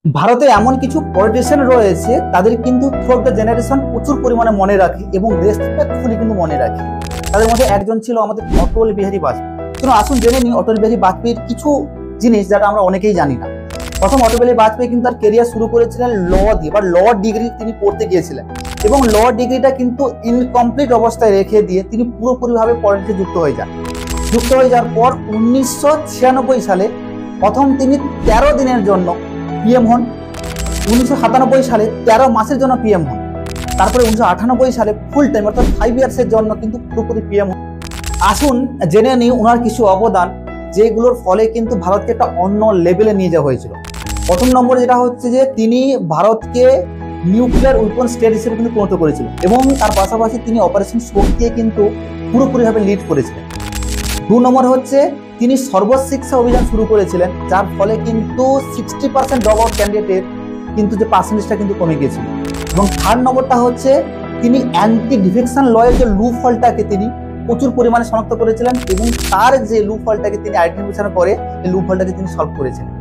ভারতে এমন কিছু পলিটিশিয়ান রয়েছে তাদের কিন্তু থ্রু দ্য জেনারেশন প্রচুর পরিমাণে মনে রাখে এবং রেসপেক্টফুলি কিন্তু মনে রাখে। তাদের মধ্যে একজন ছিল আমাদের অটল বিহারী বাজপেয়ী। কিন্তু আসুন জেনে নিই অটল বিহারী বাজপেয়ীর কিছু জিনিস যেটা আমরা অনেকেই জানি না। প্রথম অটল বিহারী বাজপেয়ী কিন্তু তার কেরিয়ার শুরু করেছিলেন ল দিয়ে বা ল ডিগ্রি তিনি পড়তে গিয়েছিলেন এবং ল ডিগ্রিটা কিন্তু ইনকমপ্লিট অবস্থায় রেখে দিয়ে তিনি পুরোপুরিভাবে পলিটিক্সে যুক্ত হয়ে যান। যুক্ত হয়ে যাওয়ার পর 1996 সালে প্রথম তিনি 13 দিনের জন্য পিএম হন। 1997 সালে 13 মাসের জন্য পিএম হন। তারপরে 1998 সালে ফুল টাইম অর্থাৎ 5 ইয়ার্সের জন্য কিন্তু পুরোপুরি পিএম হন। আসুন জেনে নিই ওনার কিছু অবদান যেগুলোর ফলে কিন্তু ভারতকে একটা অন্য লেভেলে নিয়ে যাওয়া হয়েছিল। প্রথম নম্বরে যেটা হচ্ছে যে তিনি ভারতকে নিউক্লিয়ার উইপন স্টেট হিসেবে কিন্তু পরিণত করেছিল এবং তার পাশাপাশি তিনি অপারেশন শক্তিকে কিন্তু পুরোপুরিভাবে লিড করেছিলেন। 2 নম্বর হচ্ছে তিনি সর্বশিক্ষা অভিযান শুরু করেছিলেন, যার ফলে কিন্তু 60% ড্রপ আউট ক্যান্ডিডেটের কিন্তু যে পার্সেন্টেজটা কিন্তু কমে গিয়েছিল। এবং 3rd নম্বরটা হচ্ছে তিনি অ্যান্টি ডিফেকশন লয়ের যে লুপ হলটাকে তিনি প্রচুর পরিমাণে শনাক্ত করেছিলেন এবং তার যে লুপ হলটাকে তিনি আইডেন্টিফিকেশন করে এই লুপ হলটাকে তিনি সলভ করেছিলেন।